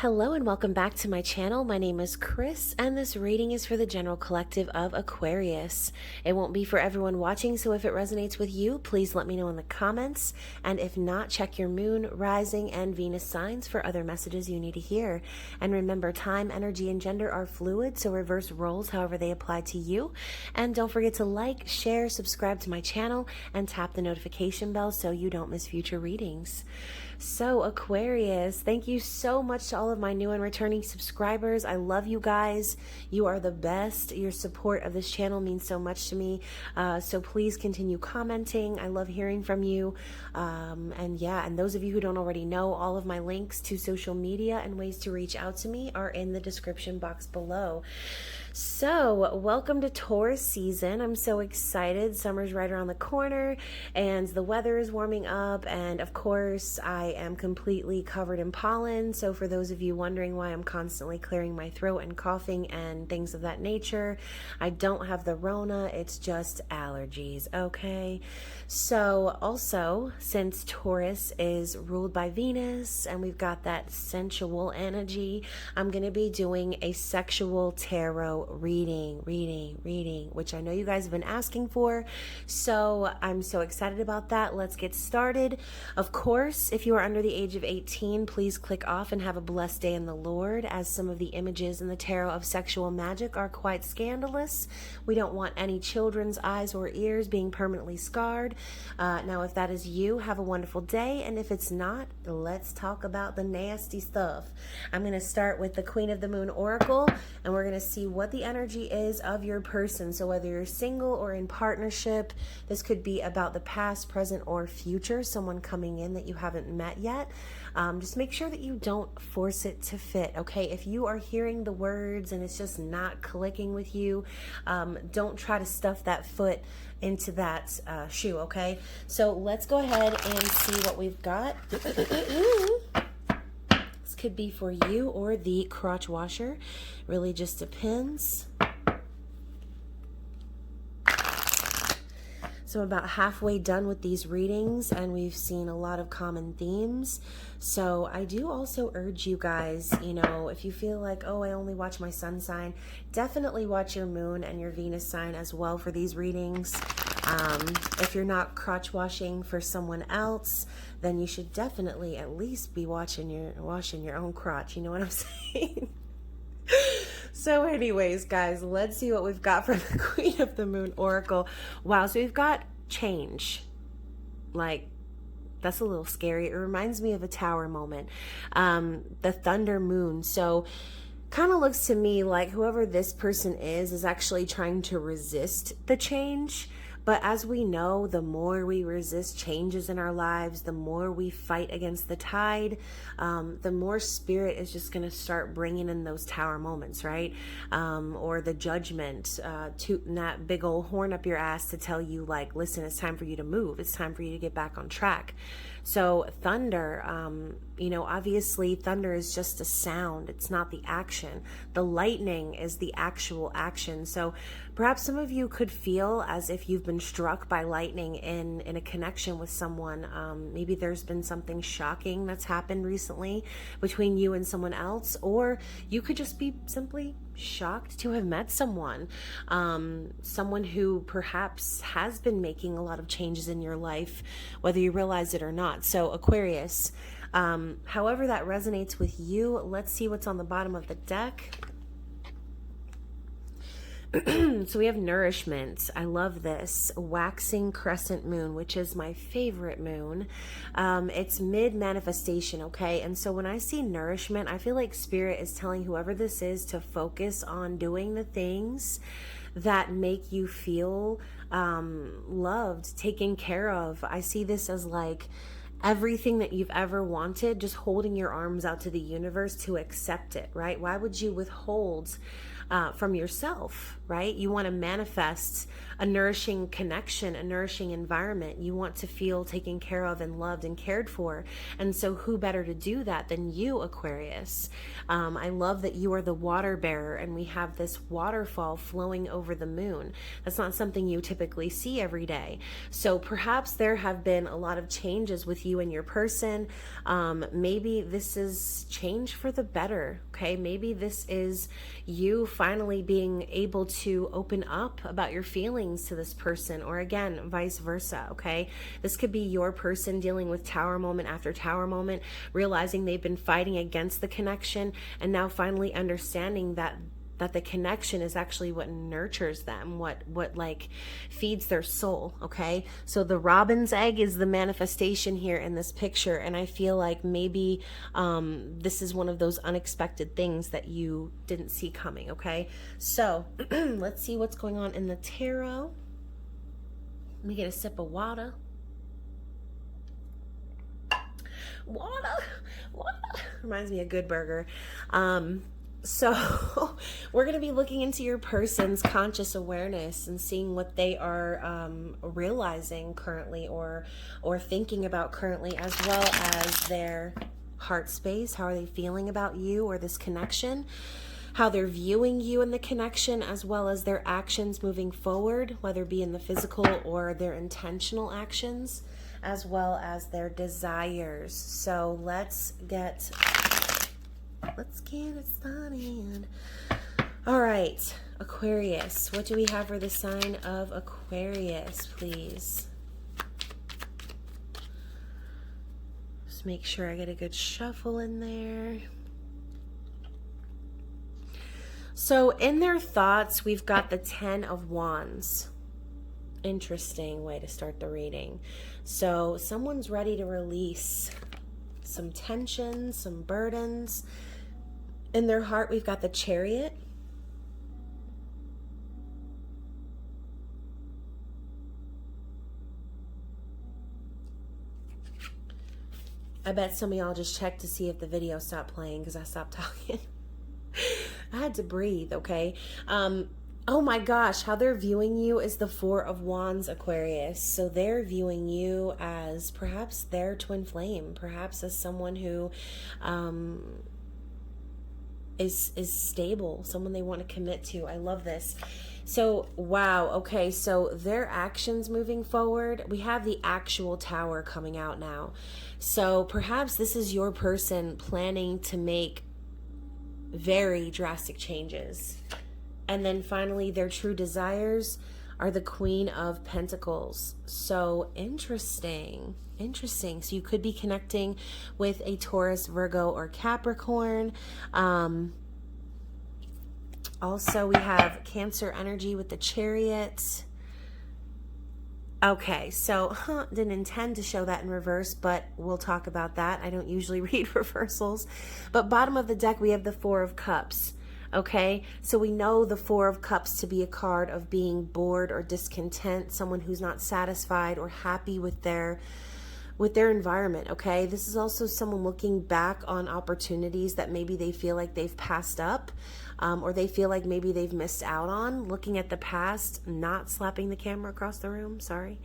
Hello and welcome back to my channel. My name is Chris and this reading is for the general collective of Aquarius. It won't be for everyone watching, so if it resonates with you, please let me know in the comments. And if not, check your moon, rising, and Venus signs for other messages you need to hear. And remember, time, energy, and gender are fluid, so reverse roles however they apply to you. And don't forget to like, share, subscribe to my channel, and tap the notification bell so you don't miss future readings. So Aquarius, thank you so much to all of my new and returning subscribers. I love you guys. You are the best. Your support of this channel means so much to me. So please continue commenting. I love hearing from you. And those of you who don't already know, all of my links to social media and ways to reach out to me are in the description box below. So welcome to Taurus season. I'm so excited. Summer's right around the corner and the weather is warming up, and of course I am completely covered in pollen. So for those of you wondering why I'm constantly clearing my throat and coughing and things of that nature, I don't have the Rona, it's just allergies, okay? So also, since Taurus is ruled by Venus and we've got that sensual energy, I'm going to be doing a sexual tarot reading, which I know you guys have been asking for. So I'm so excited about that. Let's get started. Of course, if you are under the age of 18, please click off and have a blessed day in the Lord, as some of the images in the tarot of sexual magic are quite scandalous. We don't want any children's eyes or ears being permanently scarred. Now, if that is you, have a wonderful day. And if it's not, let's talk about the nasty stuff. I'm going to start with the Queen of the Moon Oracle, and we're going to see what the energy is of your person. So whether you're single or in partnership, this could be about the past, present, or future, someone coming in that you haven't met yet. Just make sure that you don't force it to fit, okay? If you are hearing the words and it's just not clicking with you, don't try to stuff that foot into that shoe, okay? So let's go ahead and see what we've got. This could be for you or the crotch washer. Really just depends. So I'm about halfway done with these readings and we've seen a lot of common themes. So I do also urge you guys, if you feel like, oh, I only watch my sun sign, definitely watch your moon and your Venus sign as well for these readings. If you're not crotch washing for someone else, then you should definitely at least be washing your own crotch. You know what I'm saying? So anyways, guys, let's see what we've got from the Queen of the Moon Oracle. Wow, so we've got change. Like, that's a little scary. It reminds me of a tower moment. The thunder moon. So kind of looks to me like whoever this person is actually trying to resist the change. But as we know, the more we resist changes in our lives, the more we fight against the tide, the more spirit is just going to start bringing in those tower moments, right? Or the judgment, tooting that big old horn up your ass to tell you, like, listen, it's time for you to move. It's time for you to get back on track. So thunder, obviously thunder is just a sound. It's not the action. The lightning is the actual action. So perhaps some of you could feel as if you've been struck by lightning in a connection with someone. Maybe there's been something shocking that's happened recently between you and someone else, or you could just be simply shocked to have met someone who perhaps has been making a lot of changes in your life, whether you realize it or not. So Aquarius, however that resonates with you, let's see what's on the bottom of the deck. So we have nourishment. I love this. Waxing crescent moon, which is my favorite moon. It's mid-manifestation, okay? And so when I see nourishment, I feel like spirit is telling whoever this is to focus on doing the things that make you feel loved, taken care of. I see this as like everything that you've ever wanted, just holding your arms out to the universe to accept it, right? Why would you withhold from yourself, right? You want to manifest a nourishing connection, a nourishing environment. You want to feel taken care of and loved and cared for. And so who better to do that than you, Aquarius? I love that you are the water bearer, and we have this waterfall flowing over the moon. That's not something you typically see every day. So perhaps there have been a lot of changes with you and your person. Maybe this is change for the better, okay? Maybe this is you finally being able to open up about your feelings to this person, or again, vice versa, okay? This could be your person dealing with tower moment after tower moment, realizing they've been fighting against the connection, and now finally understanding that the connection is actually what nurtures them, what like feeds their soul, okay? So the robin's egg is the manifestation here in this picture, and I feel like maybe this is one of those unexpected things that you didn't see coming, okay? So let's see what's going on in the tarot. Let me get a sip of water. Water reminds me of Good Burger. So we're going to be looking into your person's conscious awareness and seeing what they are realizing currently or thinking about currently, as well as their heart space. How are they feeling about you or this connection? How they're viewing you in the connection, as well as their actions moving forward, whether it be in the physical or their intentional actions, as well as their desires. So let's get it started. All right, Aquarius, what do we have for the sign of Aquarius, please? Just make sure I get a good shuffle in there. So in their thoughts, we've got the 10 of Wands. Interesting way to start the reading. So someone's ready to release some tension, some burdens. In their heart, we've got the Chariot. I bet some of y'all just checked to see if the video stopped playing because I stopped talking. I had to breathe, okay? Oh my gosh, how they're viewing you is the 4 of Wands, Aquarius. So they're viewing you as perhaps their twin flame, perhaps as someone who is stable, someone they want to commit to. I love this. So, wow, okay, so their actions moving forward, we have the actual tower coming out now. So perhaps this is your person planning to make very drastic changes. And then finally, their true desires are the Queen of Pentacles. So interesting. So you could be connecting with a Taurus, Virgo, or Capricorn. Also, we have Cancer energy with the Chariot. Okay, so didn't intend to show that in reverse, but we'll talk about that. I don't usually read reversals. But bottom of the deck, we have the 4 of Cups. Okay, so we know the 4 of Cups to be a card of being bored or discontent, someone who's not satisfied or happy with their environment, okay? This is also someone looking back on opportunities that maybe they feel like they've passed up, or they feel like maybe they've missed out on, looking at the past, not slapping the camera across the room, sorry.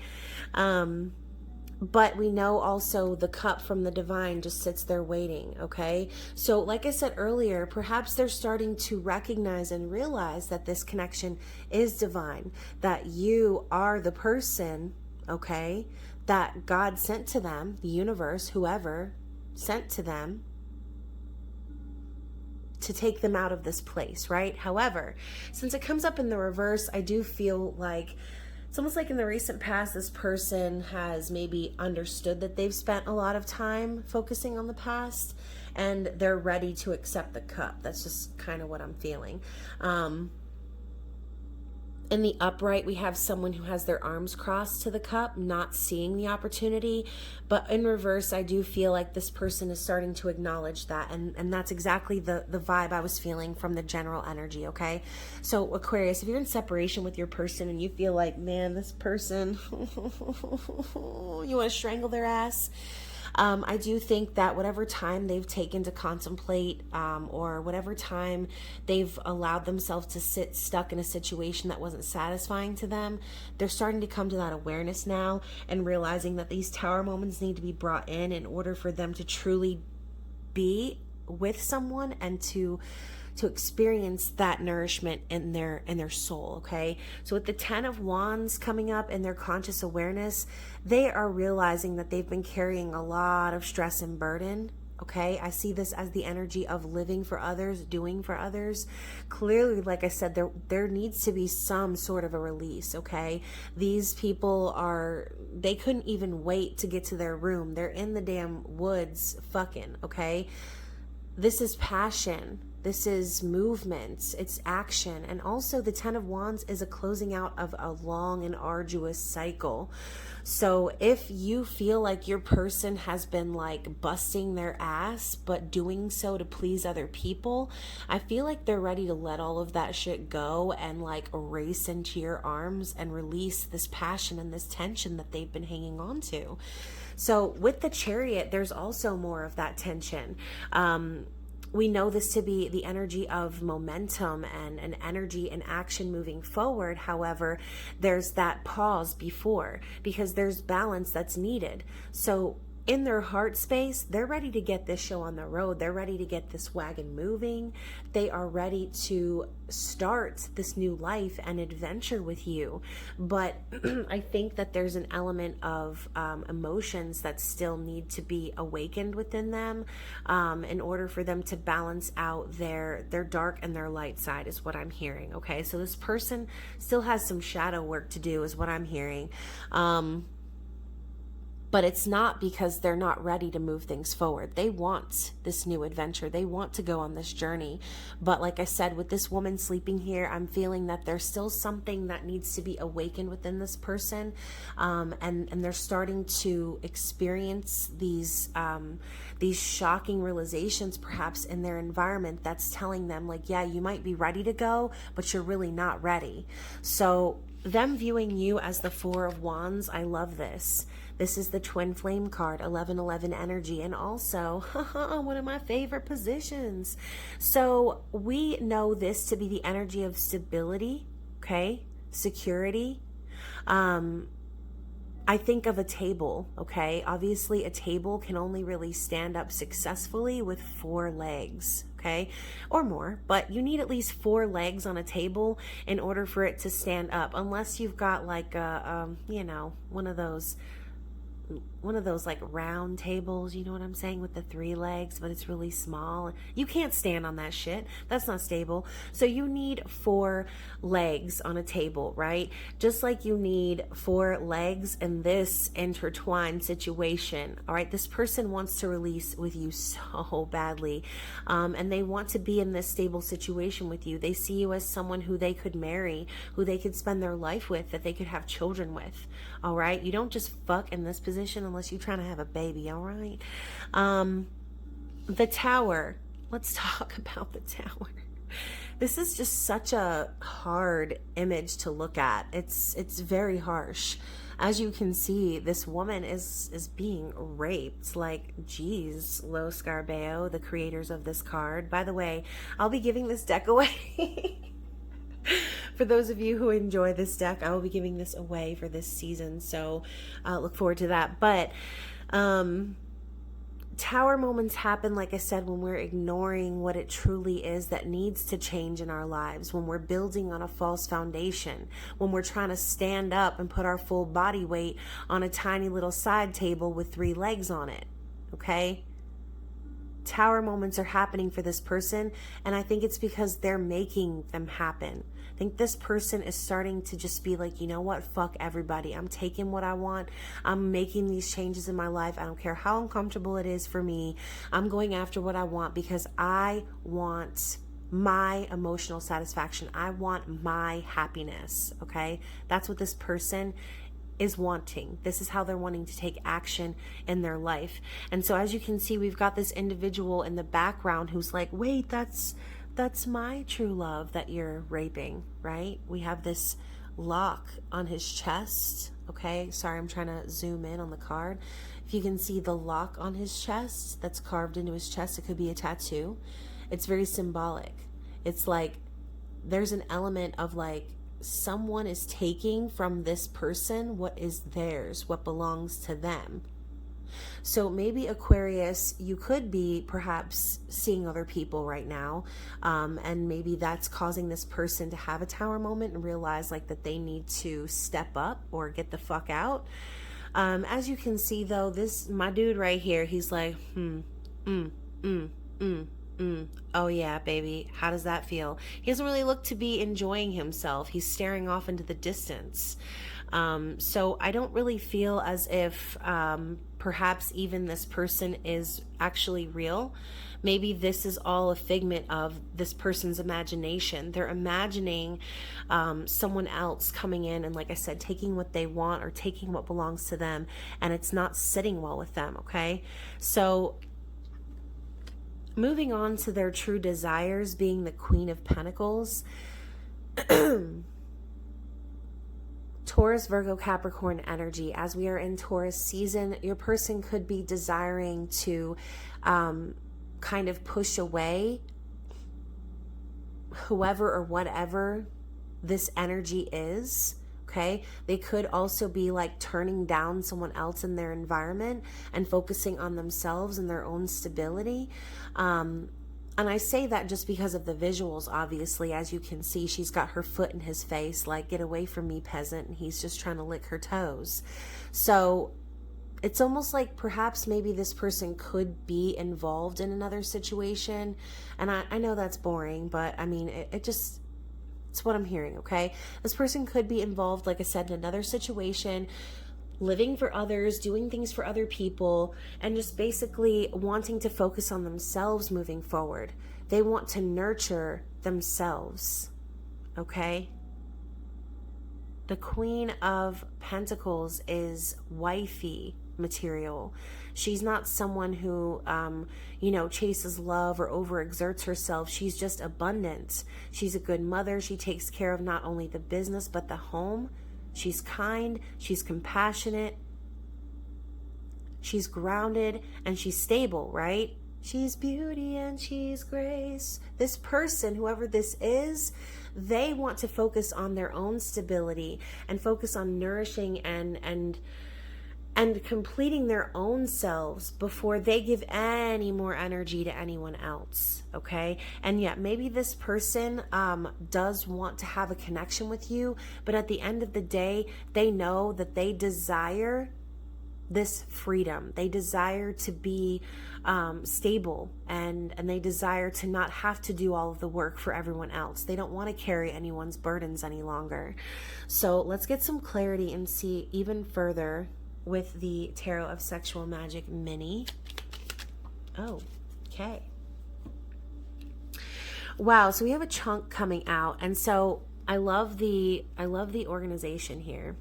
But we know also the cup from the divine just sits there waiting, okay? So like I said earlier, perhaps they're starting to recognize and realize that this connection is divine, that you are the person, okay, that God sent to them, the universe, whoever sent to them to take them out of this place, right? However, since it comes up in the reverse, I do feel like it's almost like in the recent past, this person has maybe understood that they've spent a lot of time focusing on the past and they're ready to accept the cup. That's just kind of what I'm feeling. In the upright, we have someone who has their arms crossed to the cup, not seeing the opportunity. But in reverse, I do feel like this person is starting to acknowledge that. And that's exactly the vibe I was feeling from the general energy, okay? So Aquarius, if you're in separation with your person and you feel like, man, this person, you want to strangle their ass, I do think that whatever time they've taken to contemplate, or whatever time they've allowed themselves to sit stuck in a situation that wasn't satisfying to them, they're starting to come to that awareness now and realizing that these tower moments need to be brought in order for them to truly be with someone and to experience that nourishment in their soul. Okay, so with the 10 of Wands coming up in their conscious awareness, they are realizing that they've been carrying a lot of stress and burden. Okay, I see this as the energy of living for others, doing for others. Clearly, like I said, there needs to be some sort of a release. Okay, these people they couldn't even wait to get to their room. They're in the damn woods fucking. Okay, this is passion. This is movement, it's action. And also the 10 of Wands is a closing out of a long and arduous cycle. So if you feel like your person has been like busting their ass, but doing so to please other people, I feel like they're ready to let all of that shit go and like race into your arms and release this passion and this tension that they've been hanging on to. So with the Chariot, there's also more of that tension. We know this to be the energy of momentum and an energy and action moving forward. However, there's that pause before, because there's balance that's needed. So in their heart space, they're ready to get this show on the road. They're ready to get this wagon moving. They are ready to start this new life and adventure with you. But I think that there's an element of emotions that still need to be awakened within them in order for them to balance out their dark and their light side, is what I'm hearing. Okay, so this person still has some shadow work to do, is what I'm hearing. But it's not because they're not ready to move things forward. They want this new adventure. They want to go on this journey. But like I said, with this woman sleeping here, I'm feeling that there's still something that needs to be awakened within this person. And they're starting to experience these shocking realizations perhaps in their environment that's telling them like, yeah, you might be ready to go, but you're really not ready. So them viewing you as the 4 of Wands, I love this. This is the twin flame card, 1111 energy, and also one of my favorite positions. So we know this to be the energy of stability, okay, security. I think of a table, okay? Obviously, a table can only really stand up successfully with 4 legs, okay? Or more, but you need at least 4 legs on a table in order for it to stand up, unless you've got like a, one of those like round tables, you know what I'm saying, with the 3 legs, but it's really small. You can't stand on that shit. That's not stable. So you need 4 legs on a table, right? Just like you need 4 legs in this intertwined situation. All right, this person wants to release with you so badly, and they want to be in this stable situation with you. They see you as someone who they could marry, who they could spend their life with, that they could have children with. All right, you don't just fuck in this position unless you're trying to have a baby. All right. The Tower, let's talk about the Tower. This is just such a hard image to look at. It's very harsh. As you can see, this woman is being raped. Like, geez, Lo Scarbeo, the creators of this card. By the way, I'll be giving this deck away. For those of you who enjoy this deck, I will be giving this away for this season, so look forward to that. But tower moments happen, like I said, when we're ignoring what it truly is that needs to change in our lives, when we're building on a false foundation, when we're trying to stand up and put our full body weight on a tiny little side table with 3 legs on it, okay? Tower moments are happening for this person, and I think it's because they're making them happen. I think this person is starting to just be like, you know what, fuck everybody. I'm taking what I want. I'm making these changes in my life. I don't care how uncomfortable it is for me. I'm going after what I want because I want my emotional satisfaction. I want my happiness, okay? That's what this person is wanting. This is how they're wanting to take action in their life. And so as you can see, we've got this individual in the background who's like, wait, that's my true love that you're raping, right? We have this lock on his chest, okay? Sorry, I'm trying to zoom in on the card. If you can see the lock on his chest that's carved into his chest, it could be a tattoo. It's very symbolic. It's like there's an element of like someone is taking from this person what is theirs, what belongs to them. So maybe Aquarius, you could be perhaps seeing other people right now, and maybe that's causing this person to have a tower moment and realize like that they need to step up or get the fuck out. As you can see though, my dude right here, he's like, oh yeah, baby, how does that feel? He doesn't really look to be enjoying himself. He's staring off into the distance. So I don't really feel as if perhaps even this person is actually real. Maybe this is all a figment of this person's imagination. They're imagining someone else coming in and, like I said, taking what they want or taking what belongs to them, and it's not sitting well with them, okay? So moving on to their true desires, being the Queen of Pentacles. Taurus, Virgo, Capricorn energy. As we are in Taurus season, your person could be desiring to kind of push away whoever or whatever this energy is. Okay, they could also be like turning down someone else in their environment and focusing on themselves and their own stability. And I say that just because of the visuals, obviously. As you can see, she's got her foot in his face, like, get away from me, peasant, and he's just trying to lick her toes. So it's almost like perhaps maybe this person could be involved in another situation. And I know that's boring, but I mean, it's what I'm hearing, okay? This person could be involved, like I said, in another situation, living for others, doing things for other people, and just basically wanting to focus on themselves moving forward. They want to nurture themselves, okay? The Queen of Pentacles is wifey material. She's not someone who, chases love or overexerts herself. She's just abundant. She's a good mother. She takes care of not only the business, but the home. She's kind, she's compassionate, she's grounded, and she's stable, right? She's beauty and she's grace. This person, whoever this is, they want to focus on their own stability and focus on nourishing and completing their own selves before they give any more energy to anyone else, okay? And yet maybe this person does want to have a connection with you, but at the end of the day, they know that they desire this freedom. They desire to be stable, and they desire to not have to do all of the work for everyone else. They don't want to carry anyone's burdens any longer. So let's get some clarity and see even further with the Tarot of Sexual Magic mini. Oh, okay. Wow, so we have a chunk coming out, and so I love the organization here.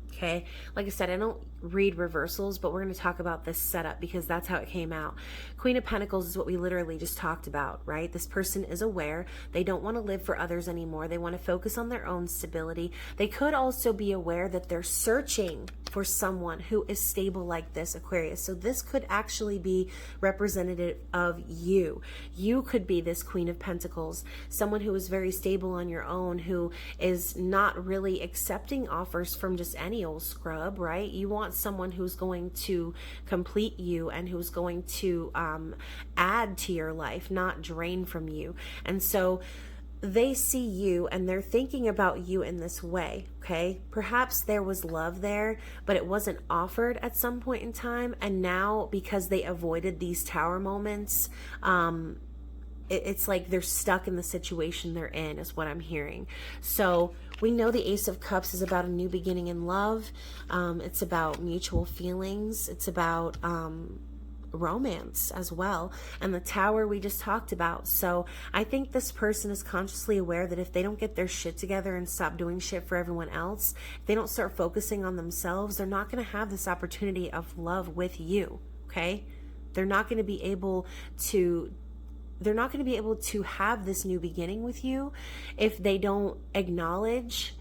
Okay, like I said, I don't read reversals, but we're going to talk about this setup because that's how it came out. Queen of Pentacles is what we literally just talked about, right? This person is aware. They don't want to live for others anymore. They want to focus on their own stability. They could also be aware that they're searching for someone who is stable like this, Aquarius. So this could actually be representative of you. You could be this Queen of Pentacles, someone who is very stable on your own, who is not really accepting offers from just any old scrub, right? You want someone who's going to complete you and who's going to add to your life, not drain from you. And so they see you and they're thinking about you in this way, okay? Perhaps there was love there, but it wasn't offered at some point in time. And now, because they avoided these tower moments, it's like they're stuck in the situation they're in, is what I'm hearing. So we know the Ace of Cups is about a new beginning in love. It's about mutual feelings. It's about romance as well, and the Tower we just talked about. So I think this person is consciously aware that if they don't get their shit together and stop doing shit for everyone else, if they don't start focusing on themselves, they're not going to have this opportunity of love with you, okay? They're not going to be able to have this new beginning with you if they don't acknowledge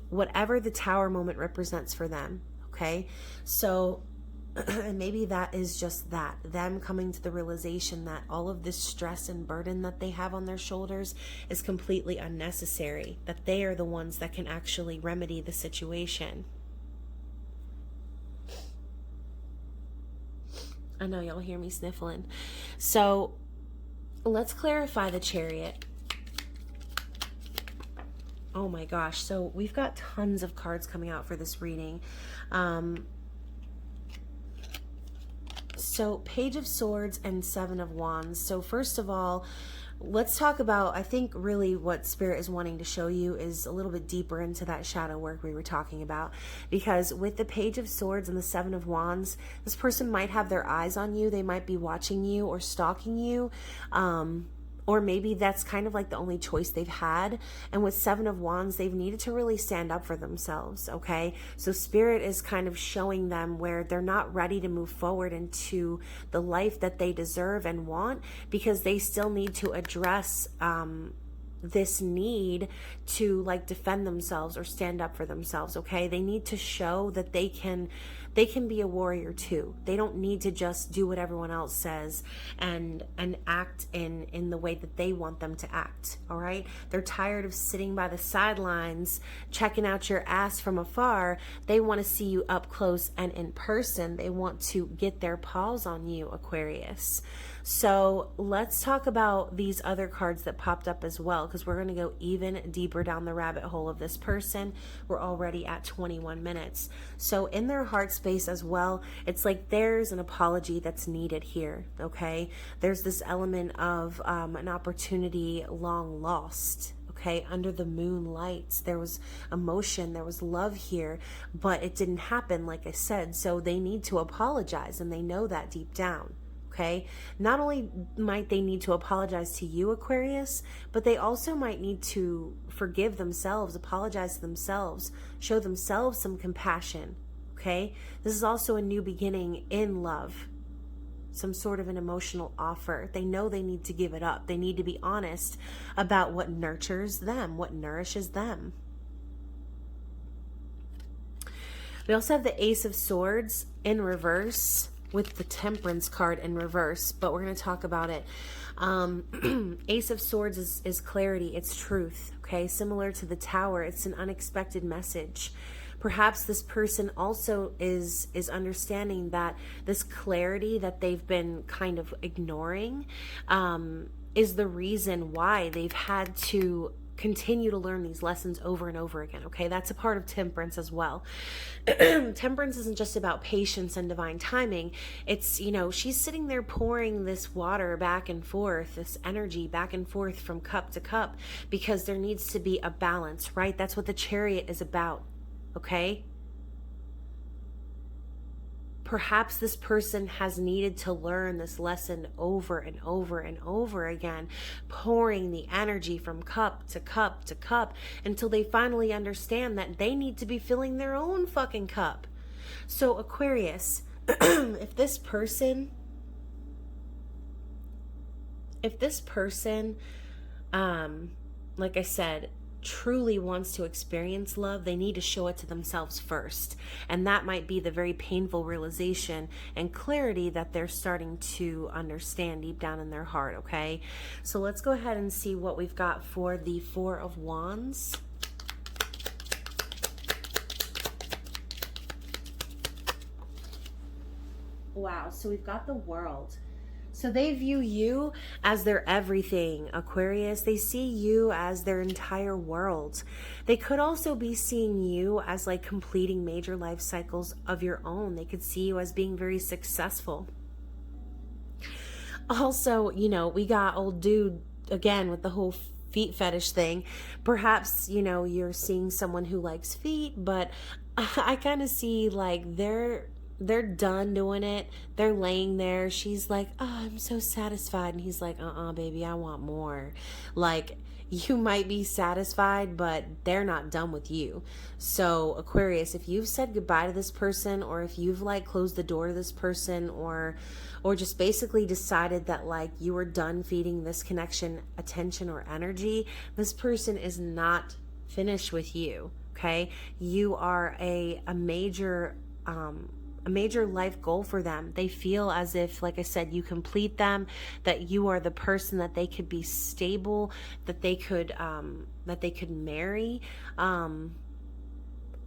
whatever the Tower moment represents for them, okay? So And maybe that is just that, them coming to the realization that all of this stress and burden that they have on their shoulders is completely unnecessary, that they are the ones that can actually remedy the situation. I know y'all hear me sniffling. So let's clarify the Chariot. Oh my gosh. So we've got tons of cards coming out for this reading. So Page of Swords and Seven of Wands. So first of all, let's talk about, I think really what Spirit is wanting to show you is a little bit deeper into that shadow work we were talking about. Because with the Page of Swords and the Seven of Wands, this person might have their eyes on you. They might be watching you or stalking you. Or maybe that's kind of like the only choice they've had. And with Seven of Wands, they've needed to really stand up for themselves, okay? So Spirit is kind of showing them where they're not ready to move forward into the life that they deserve and want, because they still need to address this need to like defend themselves or stand up for themselves, okay? They need to show that they can be a warrior too. They don't need to just do what everyone else says and act in the way that they want them to act, all right? They're tired of sitting by the sidelines, checking out your ass from afar. They want to see you up close and in person. They want to get their paws on you, Aquarius. So let's talk about these other cards that popped up as well, because we're going to go even deeper down the rabbit hole of this person. We're already at 21 minutes. So in their heart space as well, it's like there's an apology that's needed here, okay? There's this element of an opportunity long lost. Okay, under the moonlights, there was emotion, there was love here, but it didn't happen, like I said. So they need to apologize, and they know that deep down. Okay, not only might they need to apologize to you, Aquarius, but they also might need to forgive themselves, apologize to themselves, show themselves some compassion. Okay, this is also a new beginning in love, some sort of an emotional offer. They know they need to give it up. They need to be honest about what nurtures them, what nourishes them. We also have the Ace of Swords in reverse, with the Temperance card in reverse, but we're going to talk about it. Ace of Swords is clarity, it's truth, okay? Similar to the Tower, it's an unexpected message. Perhaps this person also is understanding that this clarity that they've been kind of ignoring is the reason why they've had to continue to learn these lessons over and over again, okay? That's a part of Temperance as well. Temperance isn't just about patience and divine timing. It's, you know, she's sitting there pouring this water back and forth, this energy back and forth from cup to cup, because there needs to be a balance, right? That's what the Chariot is about, okay? Perhaps this person has needed to learn this lesson over and over and over again, pouring the energy from cup to cup to cup until they finally understand that they need to be filling their own fucking cup. So Aquarius, if this person, like I said, truly wants to experience love, they need to show it to themselves first. And that might be the very painful realization and clarity that they're starting to understand deep down in their heart, okay? So let's go ahead and see what we've got for the Four of Wands. Wow, so we've got the World. So they view you as their everything, Aquarius. They see you as their entire world. They could also be seeing you as like completing major life cycles of your own. They could see you as being very successful. Also, you know, we got old dude again with the whole feet fetish thing. Perhaps, you know, you're seeing someone who likes feet, but I kind of see like they're done doing it. They're laying there. She's like, oh, I'm so satisfied. And he's like, baby, I want more. Like, you might be satisfied, but they're not done with you. So Aquarius, if you've said goodbye to this person, or if you've like closed the door to this person, or just basically decided that like you were done feeding this connection attention or energy, this person is not finished with you. Okay. You are a major, major life goal for them. They feel as if, like I said, you complete them, that you are the person that they could be stable, that they could marry.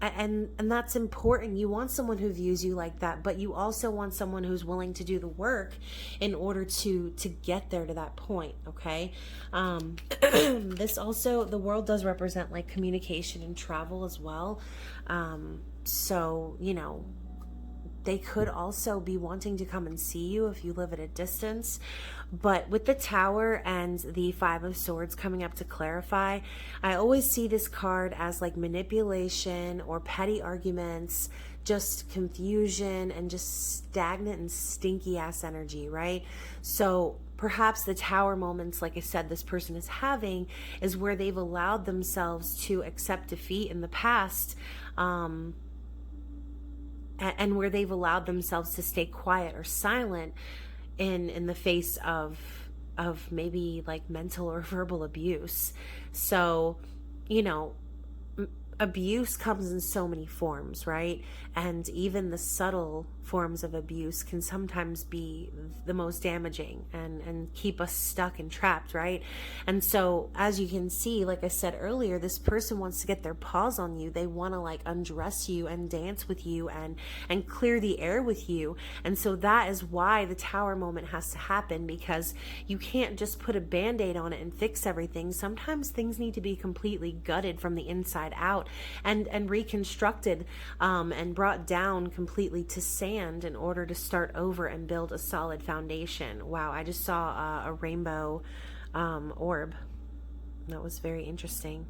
And that's important. You want someone who views you like that, but you also want someone who's willing to do the work in order to get there to that point. Okay. This also, the world does represent like communication and travel as well. So, you know, they could also be wanting to come and see you if you live at a distance. But with the Tower and the Five of Swords coming up to clarify, I always see this card as like manipulation or petty arguments, just confusion and just stagnant and stinky ass energy, right? So perhaps the Tower moments, like I said, this person is having is where they've allowed themselves to accept defeat in the past, and where they've allowed themselves to stay quiet or silent in the face of maybe like mental or verbal abuse. So, you know, abuse comes in so many forms, right? And even the subtle forms of abuse can sometimes be the most damaging and keep us stuck and trapped, right? And so, as you can see, like I said earlier, this person wants to get their paws on you. They want to like undress you and dance with you and clear the air with you. And so that is why the Tower moment has to happen, because you can't just put a band-aid on it and fix everything. Sometimes things need to be completely gutted from the inside out and reconstructed, and brought down completely to sand in order to start over and build a solid foundation. Wow, I just saw a rainbow orb. That was very interesting.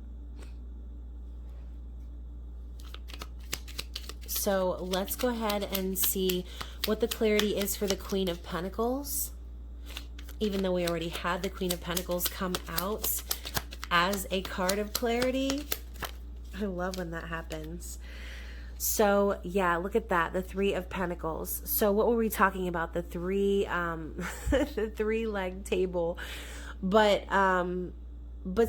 So let's go ahead and see what the clarity is for the Queen of Pentacles. Even though we already had the Queen of Pentacles come out as a card of clarity. I love when that happens. So yeah, look at that, the Three of Pentacles. So what were we talking about? The the three-leg table. But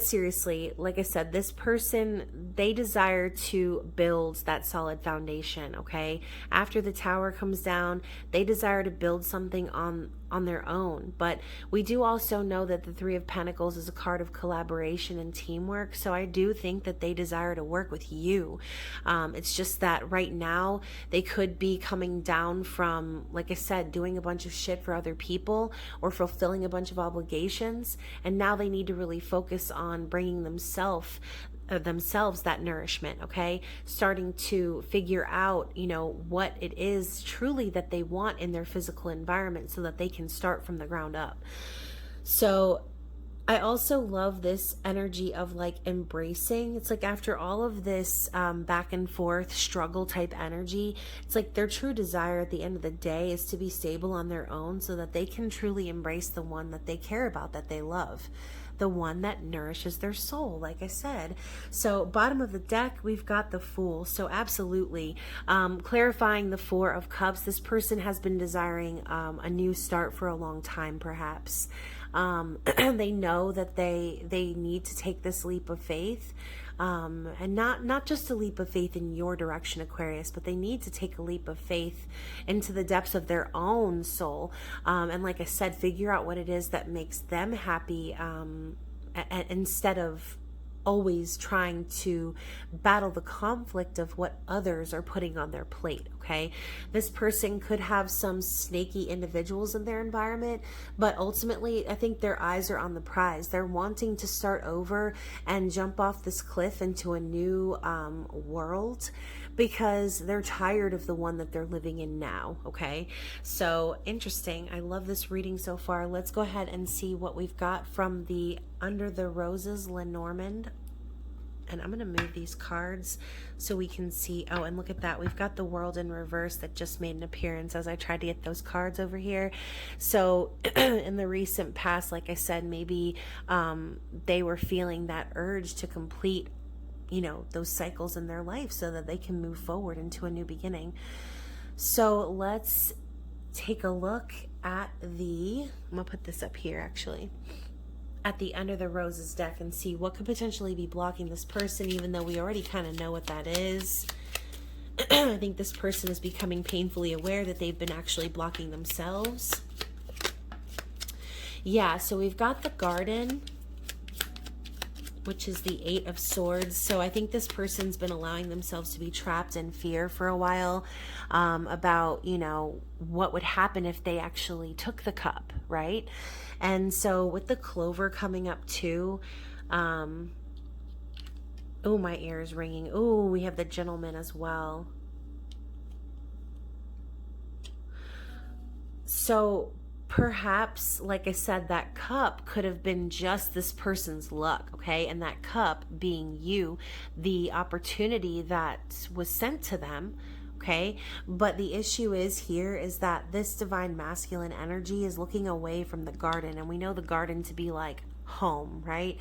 seriously, like I said, this person, they desire to build that solid foundation, okay? After the Tower comes down, they desire to build something on their own. But we do also know that the Three of Pentacles is a card of collaboration and teamwork. So I do think that they desire to work with you. It's just that right now they could be coming down from, like I said, doing a bunch of shit for other people or fulfilling a bunch of obligations. And now they need to really focus on bringing themselves that nourishment, okay? Starting to figure out, you know, what it is truly that they want in their physical environment so that they can start from the ground up. So I also love this energy of like embracing. It's like after all of this back and forth struggle type energy, it's like their true desire at the end of the day is to be stable on their own so that they can truly embrace the one that they care about, that they love, the one that nourishes their soul, like I said. So bottom of the deck, we've got the Fool. So absolutely, clarifying the Four of Cups, this person has been desiring a new start for a long time, perhaps. They know that they need to take this leap of faith, and not just a leap of faith in your direction, Aquarius, but they need to take a leap of faith into the depths of their own soul, and like I said, figure out what it is that makes them happy, instead of always trying to battle the conflict of what others are putting on their plate, okay? This person could have some snaky individuals in their environment, but ultimately, I think their eyes are on the prize. They're wanting to start over and jump off this cliff into a new world, because they're tired of the one that they're living in now, okay? So interesting. I love this reading so far. Let's go ahead and see what we've got from the Under the Roses Lenormand. And I'm going to move these cards so we can see. Oh, and look at that. We've got the World in reverse that just made an appearance as I tried to get those cards over here. So in the recent past, like I said, maybe they were feeling that urge to complete, you know, those cycles in their life so that they can move forward into a new beginning. So let's take a look at I'm going to put this up here actually, at the Under the Roses deck and see what could potentially be blocking this person, even though we already kind of know what that is. I think this person is becoming painfully aware that they've been actually blocking themselves. Yeah, so we've got the Garden, which is the Eight of Swords. So I think this person's been allowing themselves to be trapped in fear for a while, about, you know, what would happen if they actually took the cup, right? And so with the Clover coming up too, oh, my ear is ringing. Oh, we have the Gentleman as well. So perhaps, like I said, that cup could have been just this person's luck, okay? And that cup being you, the opportunity that was sent to them, okay? But the issue is here is that this divine masculine energy is looking away from the Garden, and we know the Garden to be like home, right?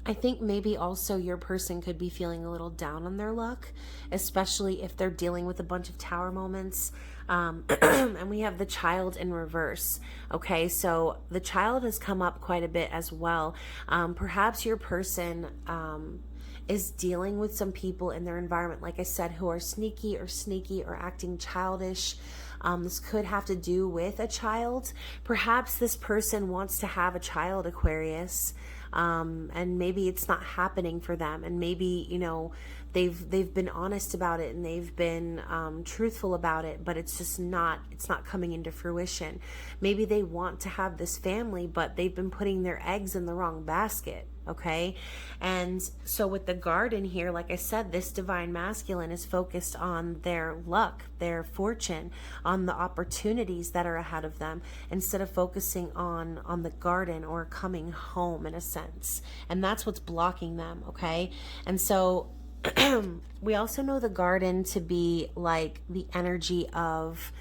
I think maybe also your person could be feeling a little down on their luck, especially if they're dealing with a bunch of tower moments. And we have the Child in reverse. Okay, so the Child has come up quite a bit as well. Perhaps your person is dealing with some people in their environment, like I said, who are sneaky or acting childish. This could have to do with a child. Perhaps this person wants to have a child, Aquarius. And maybe it's not happening for them, and maybe, you know, they've been honest about it and they've been truthful about it, but it's not coming into fruition. Maybe they want to have this family, but they've been putting their eggs in the wrong basket. Okay. And so with the Garden here, like I said, this divine masculine is focused on their luck, their fortune, on the opportunities that are ahead of them, instead of focusing on the Garden or coming home in a sense. And that's what's blocking them. Okay. And so we also know the Garden to be like the energy of,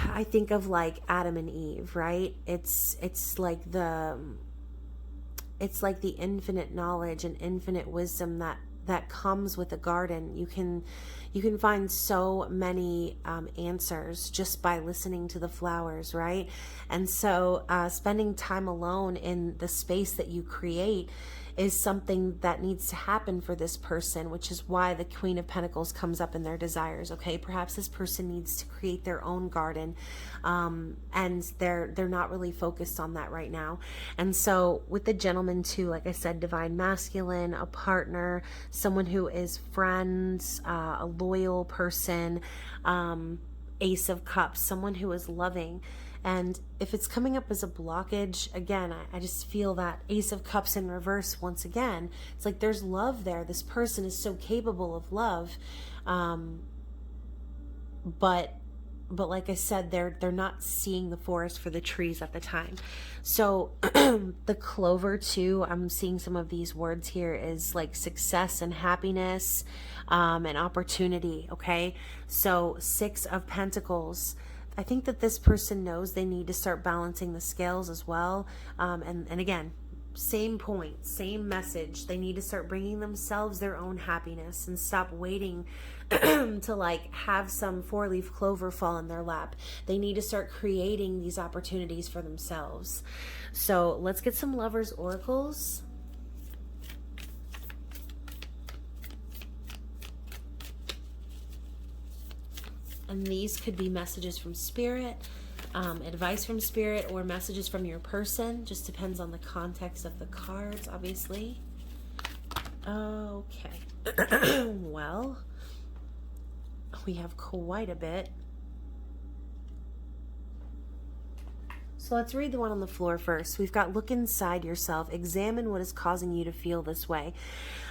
I think of like Adam and Eve, right? It's like the infinite knowledge and infinite wisdom that comes with the Garden. You can find so many answers just by listening to the flowers, right? And so spending time alone in the space that you create is something that needs to happen for this person, which is why the Queen of Pentacles comes up in their desires. Okay, perhaps this person needs to create their own garden, and they're not really focused on that right now. And so with the Gentleman too, like I said, divine masculine, a partner, someone who is friends, a loyal person, Ace of Cups, someone who is loving. And if it's coming up as a blockage, again, I just feel that Ace of Cups in reverse once again. It's like there's love there. This person is so capable of love. But like I said, they're not seeing the forest for the trees at the time. So the Clover too, I'm seeing some of these words here, is like success and happiness, and opportunity. Okay. So Six of Pentacles. I think that this person knows they need to start balancing the scales as well. And again, same point, same message. They need to start bringing themselves their own happiness and stop waiting to like have some four-leaf clover fall in their lap. They need to start creating these opportunities for themselves. So let's get some Lovers oracles. And these could be messages from Spirit, advice from Spirit, or messages from your person. Just depends on the context of the cards, obviously. Okay. Well, we have quite a bit. So let's read the one on the floor first. We've got look inside yourself. Examine what is causing you to feel this way.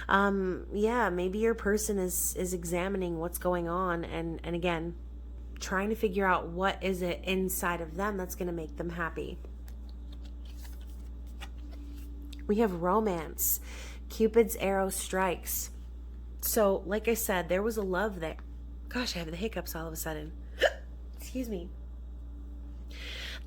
Yeah, maybe your person is examining what's going on, and again, trying to figure out what is it inside of them that's going to make them happy. We have Romance. Cupid's arrow strikes. So like I said, there was a love there. Gosh, I have the hiccups all of a sudden. Excuse me.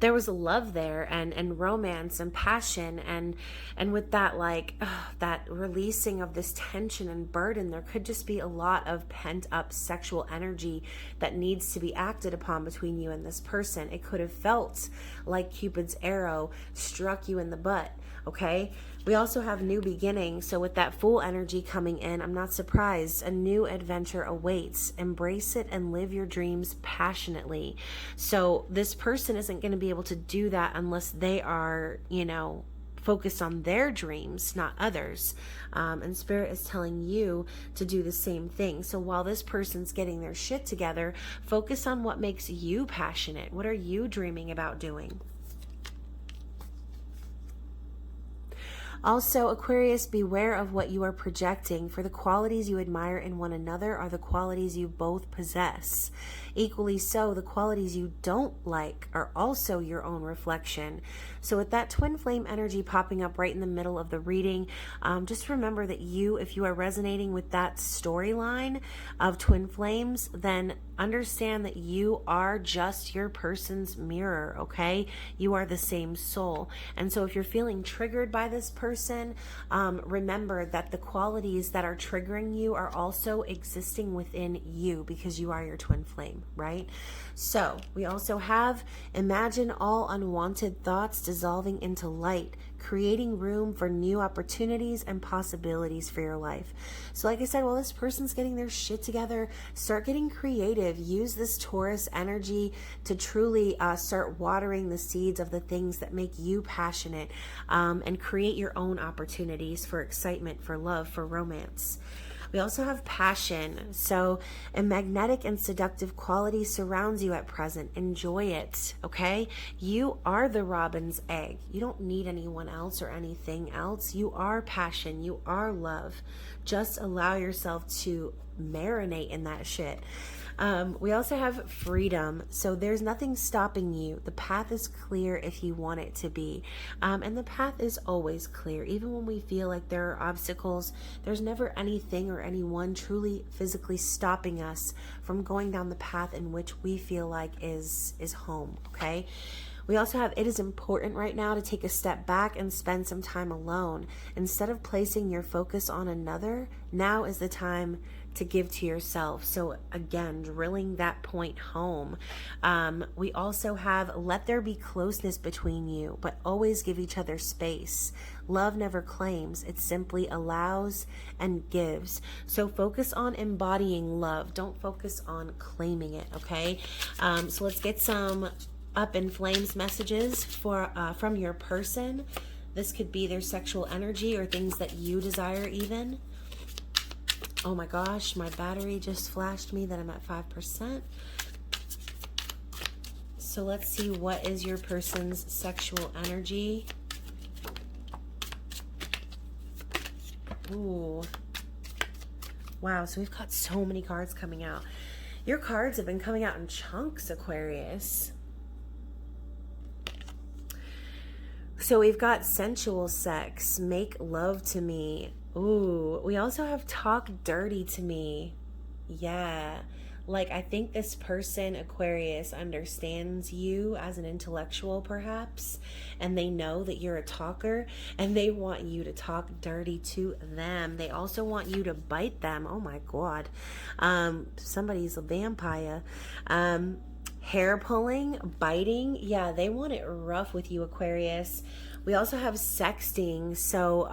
there was love there, and romance and passion, and with that, like, that releasing of this tension and burden, there could just be a lot of pent up sexual energy that needs to be acted upon between you and this person. It could have felt like Cupid's arrow struck you in the butt. Okay, we also have new beginning. So with that Fool energy coming in, I'm not surprised. A new adventure awaits. Embrace it and live your dreams passionately. So this person isn't going to be able to do that unless they are, focused on their dreams, not others. And Spirit is telling you to do the same thing. So while this person's getting their shit together, focus on what makes you passionate. What are you dreaming about doing? Also, Aquarius, beware of what you are projecting, for the qualities you admire in one another are the qualities you both possess. Equally so, the qualities you don't like are also your own reflection. So with that twin flame energy popping up right in the middle of the reading, just remember that if you are resonating with that storyline of twin flames, then understand that you are just your person's mirror, okay? You are the same soul. And so if you're feeling triggered by this person, remember that the qualities that are triggering you are also existing within you, because you are your twin flame, right? So we also have imagine all unwanted thoughts dissolving into light, creating room for new opportunities and possibilities for your life. So like I said, while this person's getting their shit together, start getting creative. Use this Taurus energy to truly start watering the seeds of the things that make you passionate, and create your own opportunities for excitement, for love, for romance. We also have passion. So a magnetic and seductive quality surrounds you at present. Enjoy it, okay? You are the robin's egg. You don't need anyone else or anything else. You are passion. You are love. Just allow yourself to marinate in that shit. We also have freedom. So there's nothing stopping you. The path is clear if you want it to be. And the path is always clear. Even when we feel like there are obstacles, there's never anything or anyone truly physically stopping us from going down the path in which we feel like is home, okay? We also have, it is important right now to take a step back and spend some time alone. Instead of placing your focus on another, now is the time to give to yourself. So again, drilling that point home. We also have, let there be closeness between you, but always give each other space. Love never claims, it simply allows and gives. So focus on embodying love. Don't focus on claiming it, okay? So let's get some up in flames messages from your person. This could be their sexual energy or things that you desire even. Oh my gosh, my battery just flashed me that I'm at 5%. So let's see, what is your person's sexual energy? Ooh. Wow, so we've got so many cards coming out. Your cards have been coming out in chunks, Aquarius. So we've got sensual sex, make love to me. Ooh, we also have talk dirty to me. Yeah. Like, I think this person, Aquarius, understands you as an intellectual, perhaps, and they know that you're a talker, and they want you to talk dirty to them. They also want you to bite them. Oh my God. Somebody's a vampire. Hair pulling, biting. Yeah, they want it rough with you, Aquarius. We also have sexting. So,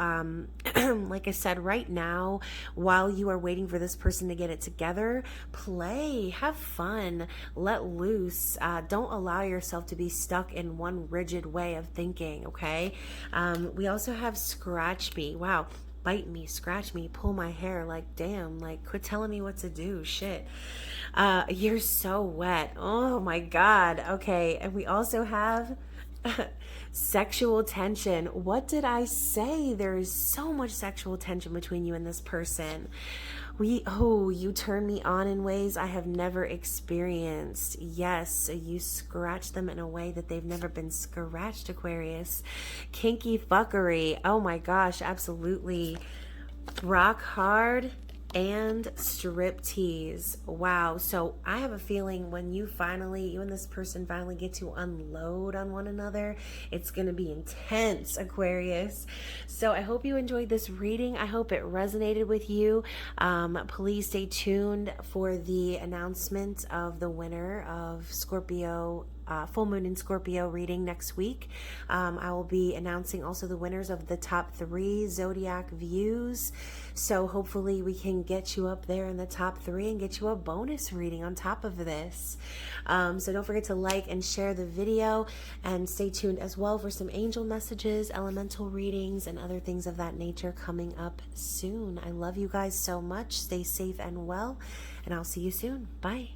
like I said, right now, while you are waiting for this person to get it together, play, have fun, let loose. Don't allow yourself to be stuck in one rigid way of thinking, okay? We also have scratch me. Wow. Bite me, scratch me, pull my hair. Like, damn, like, quit telling me what to do. Shit. You're so wet. Oh my God. Okay. And we also have sexual tension. What did I say? There is so much sexual tension between you and this person. You turn me on in ways I have never experienced. Yes, you scratch them in a way that they've never been scratched, Aquarius. Kinky fuckery. Oh my gosh, absolutely. Rock hard. and striptease. Wow. So I have a feeling when you and this person finally get to unload on one another, it's going to be intense, Aquarius. So I hope you enjoyed this reading. I hope it resonated with you. Please stay tuned for the announcement of the winner of Scorpio full moon in Scorpio reading next week. I will be announcing also the winners of the top 3 zodiac views. So hopefully we can get you up there in the top 3 and get you a bonus reading on top of this. So don't forget to like and share the video, and stay tuned as well for some angel messages, elemental readings, and other things of that nature coming up soon. I love you guys so much. Stay safe and well, and I'll see you soon. Bye.